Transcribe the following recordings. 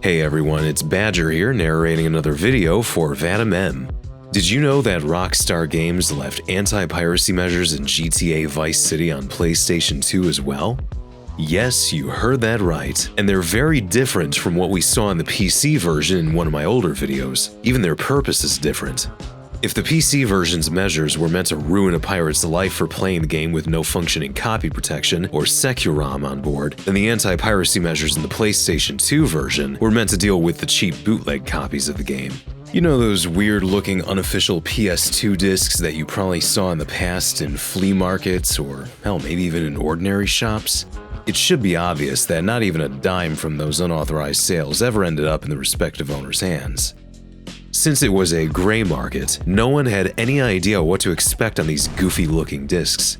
Hey everyone, it's Badger here, narrating another video for Vadim. Did you know that Rockstar Games left anti-piracy measures in GTA Vice City on PlayStation 2 as well? Yes, you heard that right, and they're very different from what we saw in the PC version in one of my older videos. Even their purpose is different. If the PC version's measures were meant to ruin a pirate's life for playing the game with no functioning copy protection or Securom on board, then the anti-piracy measures in the PlayStation 2 version were meant to deal with the cheap bootleg copies of the game. You know those weird-looking unofficial PS2 discs that you probably saw in the past in flea markets or, hell, maybe even in ordinary shops? It should be obvious that not even a dime from those unauthorized sales ever ended up in the respective owner's hands. Since it was a gray market, no one had any idea what to expect on these goofy-looking discs.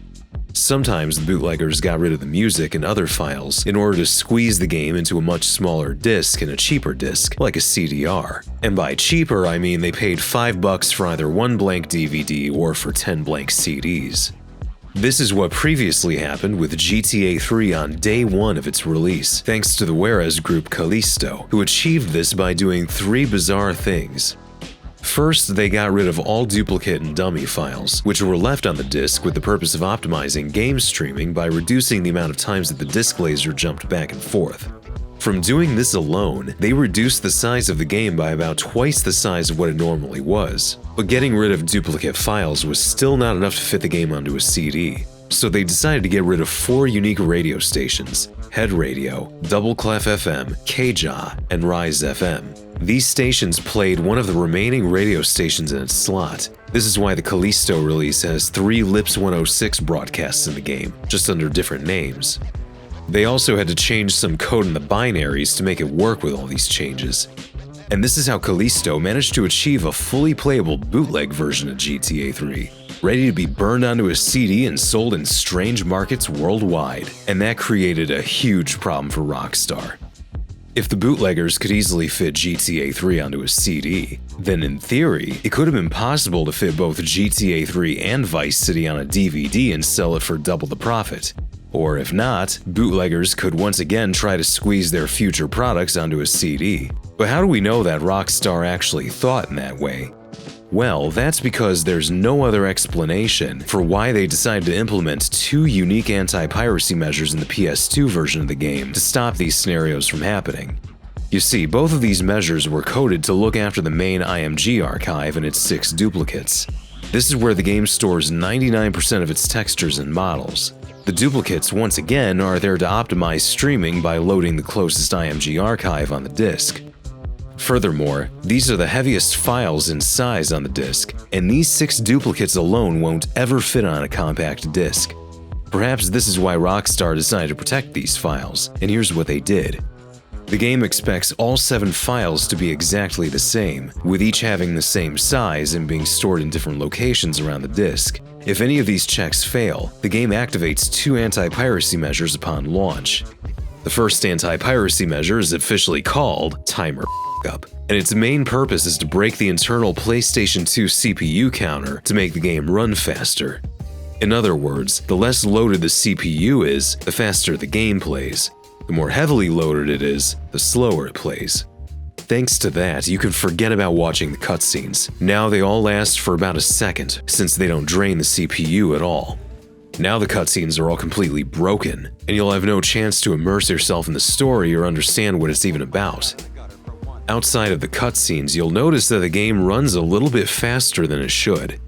Sometimes the bootleggers got rid of the music and other files in order to squeeze the game into a much smaller disc and a cheaper disc, like a CDR. And by cheaper, I mean they paid $5 for either one blank DVD or for 10 blank CDs. This is what previously happened with GTA 3 on day one of its release, thanks to the Juarez group Callisto, who achieved this by doing three bizarre things. First, they got rid of all duplicate and dummy files, which were left on the disc with the purpose of optimizing game streaming by reducing the amount of times that the disc laser jumped back and forth. From doing this alone, they reduced the size of the game by about twice the size of what it normally was. But getting rid of duplicate files was still not enough to fit the game onto a CD. So they decided to get rid of 4 unique radio stations: Head Radio, Double Clef FM, KJA, and Rise FM. These stations played one of the remaining radio stations in its slot. This is why the Callisto release has 3 Lips 106 broadcasts in the game, just under different names. They also had to change some code in the binaries to make it work with all these changes. And this is how Callisto managed to achieve a fully playable bootleg version of GTA 3, ready to be burned onto a CD and sold in strange markets worldwide. And that created a huge problem for Rockstar. If the bootleggers could easily fit GTA 3 onto a CD, then in theory, it could have been possible to fit both GTA 3 and Vice City on a DVD and sell it for double the profit. Or if not, bootleggers could once again try to squeeze their future products onto a CD. But how do we know that Rockstar actually thought in that way? Well, that's because there's no other explanation for why they decided to implement 2 unique anti-piracy measures in the PS2 version of the game to stop these scenarios from happening. You see, both of these measures were coded to look after the main IMG archive and its 6 duplicates. This is where the game stores 99% of its textures and models. The duplicates, once again, are there to optimize streaming by loading the closest IMG archive on the disk. Furthermore, these are the heaviest files in size on the disk, and these 6 duplicates alone won't ever fit on a compact disk. Perhaps this is why Rockstar decided to protect these files, and here's what they did. The game expects all 7 files to be exactly the same, with each having the same size and being stored in different locations around the disk. If any of these checks fail, the game activates 2 anti-piracy measures upon launch. The first anti-piracy measure is officially called Timer Up, and its main purpose is to break the internal PlayStation 2 CPU counter to make the game run faster. In other words, the less loaded the CPU is, the faster the game plays. The more heavily loaded it is, the slower it plays. Thanks to that, you can forget about watching the cutscenes. Now they all last for about a second, since they don't drain the CPU at all. Now the cutscenes are all completely broken, and you'll have no chance to immerse yourself in the story or understand what it's even about. Outside of the cutscenes, you'll notice that the game runs a little bit faster than it should.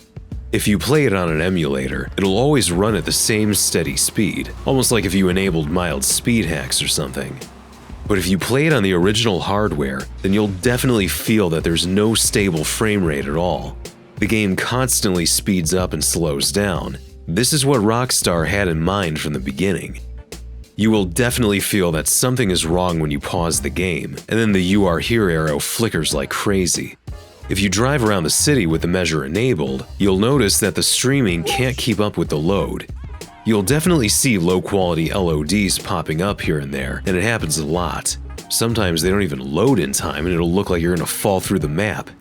If you play it on an emulator, it'll always run at the same steady speed, almost like if you enabled mild speed hacks or something. But if you play it on the original hardware, then you'll definitely feel that there's no stable frame rate at all. The game constantly speeds up and slows down. This is what Rockstar had in mind from the beginning. You will definitely feel that something is wrong when you pause the game, and then the "you are here" arrow flickers like crazy. If you drive around the city with the measure enabled, you'll notice that the streaming can't keep up with the load. You'll definitely see low-quality LODs popping up here and there, and it happens a lot. Sometimes they don't even load in time and it'll look like you're gonna fall through the map.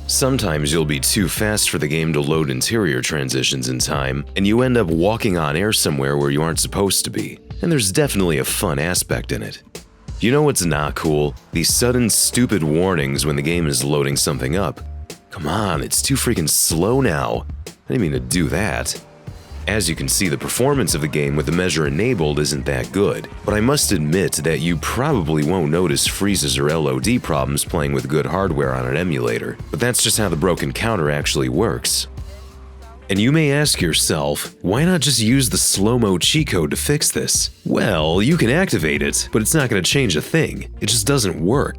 Sometimes you'll be too fast for the game to load interior transitions in time, and you end up walking on air somewhere where you aren't supposed to be, and there's definitely a fun aspect in it. You know what's not cool? These sudden stupid warnings when the game is loading something up. Come on, it's too freaking slow now. I didn't mean to do that. As you can see, the performance of the game with the measure enabled isn't that good, but I must admit that you probably won't notice freezes or LOD problems playing with good hardware on an emulator, but that's just how the broken counter actually works. And you may ask yourself, why not just use the slow-mo cheat code to fix this? Well, you can activate it, but it's not going to change a thing. It just doesn't work.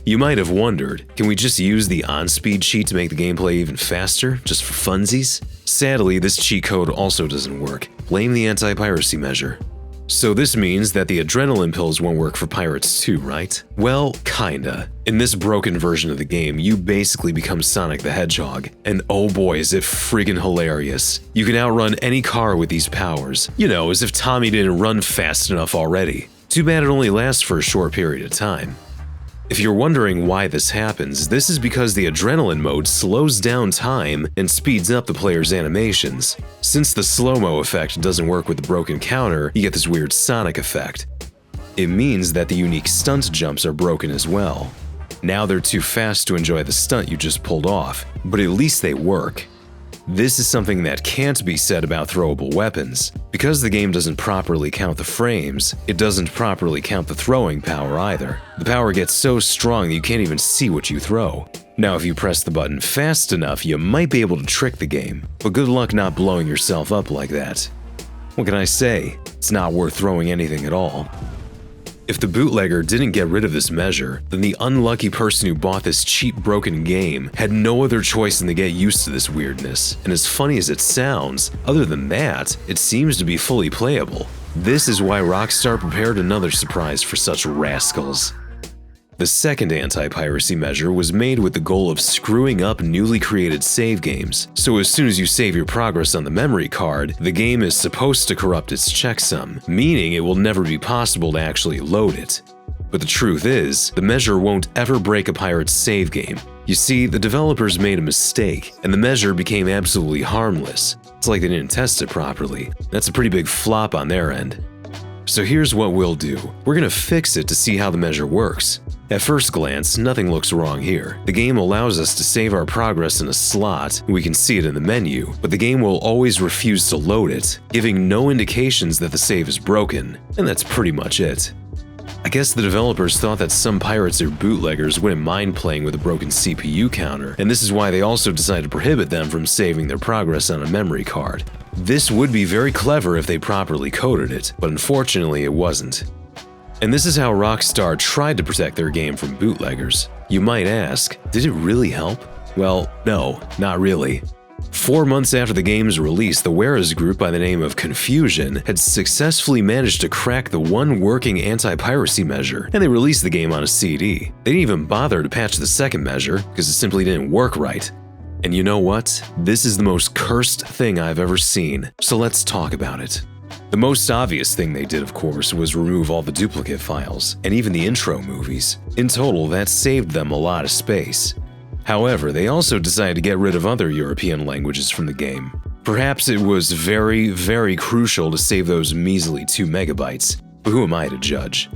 You might have wondered, can we just use the on-speed cheat to make the gameplay even faster, just for funsies? Sadly, this cheat code also doesn't work. Blame the anti-piracy measure. So this means that the adrenaline pills won't work for pirates too, right? Well, kinda. In this broken version of the game, you basically become Sonic the Hedgehog. And oh boy, is it freaking hilarious. You can outrun any car with these powers. You know, as if Tommy didn't run fast enough already. Too bad it only lasts for a short period of time. If you're wondering why this happens, this is because the adrenaline mode slows down time and speeds up the player's animations. Since the slow-mo effect doesn't work with the broken counter, you get this weird Sonic effect. It means that the unique stunt jumps are broken as well. Now they're too fast to enjoy the stunt you just pulled off, but at least they work. This is something that can't be said about throwable weapons. Because the game doesn't properly count the frames, it doesn't properly count the throwing power either. The power gets so strong that you can't even see what you throw. Now, if you press the button fast enough, you might be able to trick the game, but good luck not blowing yourself up like that. What can I say? It's not worth throwing anything at all. If the bootlegger didn't get rid of this measure, then the unlucky person who bought this cheap broken game had no other choice than to get used to this weirdness. And as funny as it sounds, other than that, it seems to be fully playable. This is why Rockstar prepared another surprise for such rascals. The second anti-piracy measure was made with the goal of screwing up newly created save games. So as soon as you save your progress on the memory card, the game is supposed to corrupt its checksum, meaning it will never be possible to actually load it. But the truth is, the measure won't ever break a pirate's save game. You see, the developers made a mistake, and the measure became absolutely harmless. It's like they didn't test it properly. That's a pretty big flop on their end. So here's what we'll do. We're gonna fix it to see how the measure works. At first glance, nothing looks wrong here. The game allows us to save our progress in a slot, and we can see it in the menu, but the game will always refuse to load it, giving no indications that the save is broken, and that's pretty much it. I guess the developers thought that some pirates or bootleggers wouldn't mind playing with a broken CPU counter, and this is why they also decided to prohibit them from saving their progress on a memory card. This would be very clever if they properly coded it, but unfortunately it wasn't. And this is how Rockstar tried to protect their game from bootleggers. You might ask, did it really help? Well, no, not really. 4 months after the game's release, the Wares group by the name of Confusion had successfully managed to crack the one working anti-piracy measure, and they released the game on a CD. They didn't even bother to patch the second measure, because it simply didn't work right. And you know what? This is the most cursed thing I've ever seen, so let's talk about it. The most obvious thing they did, of course, was remove all the duplicate files, and even the intro movies. In total, that saved them a lot of space. However, they also decided to get rid of other European languages from the game. Perhaps it was very, very crucial to save those measly 2 megabytes, but who am I to judge?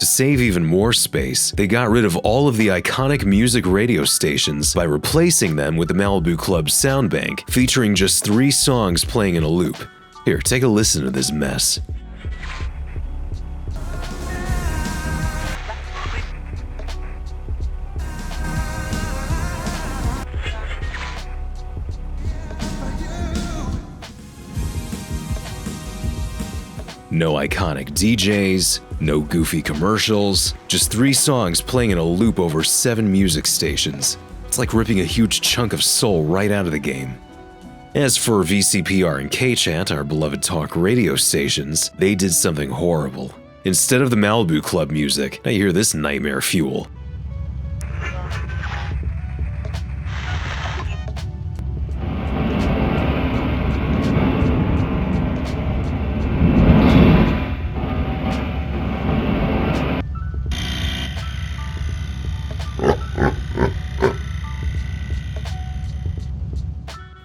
To save even more space, they got rid of all of the iconic music radio stations by replacing them with the Malibu Club sound bank, featuring just 3 songs playing in a loop. Here, take a listen to this mess. No iconic DJs, no goofy commercials, just 3 songs playing in a loop over 7 music stations. It's like ripping a huge chunk of soul right out of the game. As for VCPR and KChat, our beloved talk radio stations, they did something horrible. Instead of the Malibu Club music, now you hear this nightmare fuel.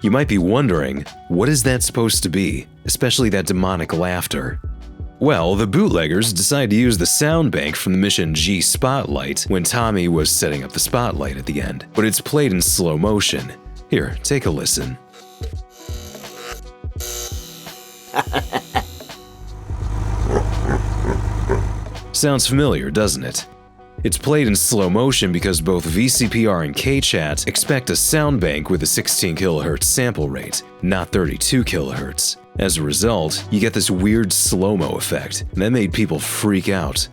You might be wondering, what is that supposed to be? Especially that demonic laughter. Well, the bootleggers decide to use the sound bank from the mission G Spotlight when Tommy was setting up the spotlight at the end, but it's played in slow motion. Here, take a listen. Sounds familiar, doesn't it? It's played in slow motion because both VCPR and KChat expect a sound bank with a 16 kHz sample rate, not 32 kHz. As a result, you get this weird slow-mo effect, and that made people freak out.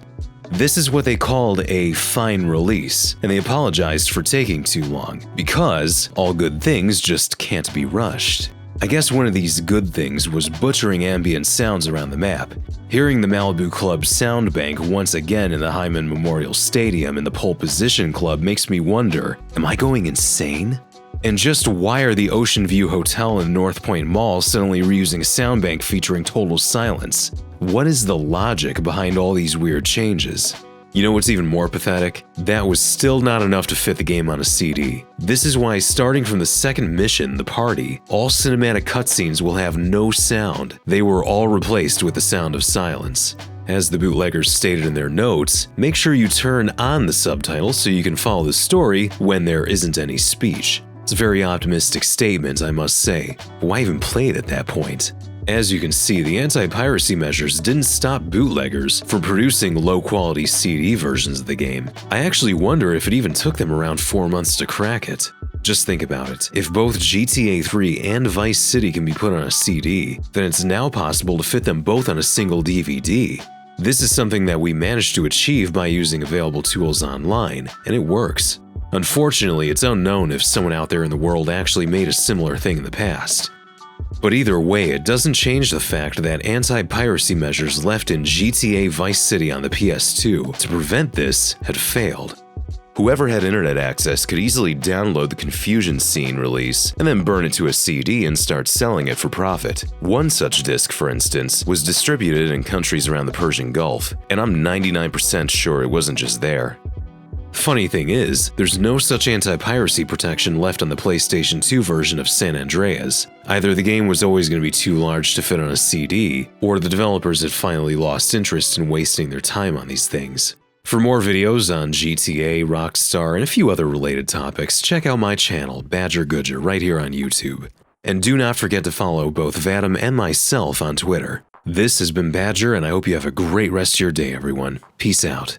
This is what they called a fine release, and they apologized for taking too long, because all good things just can't be rushed. I guess one of these good things was butchering ambient sounds around the map. Hearing the Malibu Club sound bank once again in the Hyman Memorial Stadium in the Pole Position Club makes me wonder, am I going insane? And just why are the Ocean View Hotel and North Point Mall suddenly reusing a sound bank featuring total silence? What is the logic behind all these weird changes? You know what's even more pathetic? That was still not enough to fit the game on a CD. This is why starting from the second mission, The Party, all cinematic cutscenes will have no sound. They were all replaced with the sound of silence. As the bootleggers stated in their notes, make sure you turn on the subtitles so you can follow the story when there isn't any speech. It's a very optimistic statement, I must say. Why even play it at that point? As you can see, the anti-piracy measures didn't stop bootleggers from producing low-quality CD versions of the game. I actually wonder if it even took them around 4 months to crack it. Just think about it. If both GTA 3 and Vice City can be put on a CD, then it's now possible to fit them both on a single DVD. This is something that we managed to achieve by using available tools online, and it works. Unfortunately, it's unknown if someone out there in the world actually made a similar thing in the past. But either way, it doesn't change the fact that anti-piracy measures left in GTA Vice City on the PS2 to prevent this had failed. Whoever had internet access could easily download the Confusion Scene release and then burn it to a CD and start selling it for profit. One such disc, for instance, was distributed in countries around the Persian Gulf, and I'm 99% sure it wasn't just there. Funny thing is, there's no such anti-piracy protection left on the PlayStation 2 version of San Andreas. Either the game was always going to be too large to fit on a CD, or the developers had finally lost interest in wasting their time on these things. For more videos on GTA, Rockstar, and a few other related topics, check out my channel, BadgerGoodger, right here on YouTube. And do not forget to follow both Vadim and myself on Twitter. This has been Badger, and I hope you have a great rest of your day, everyone. Peace out.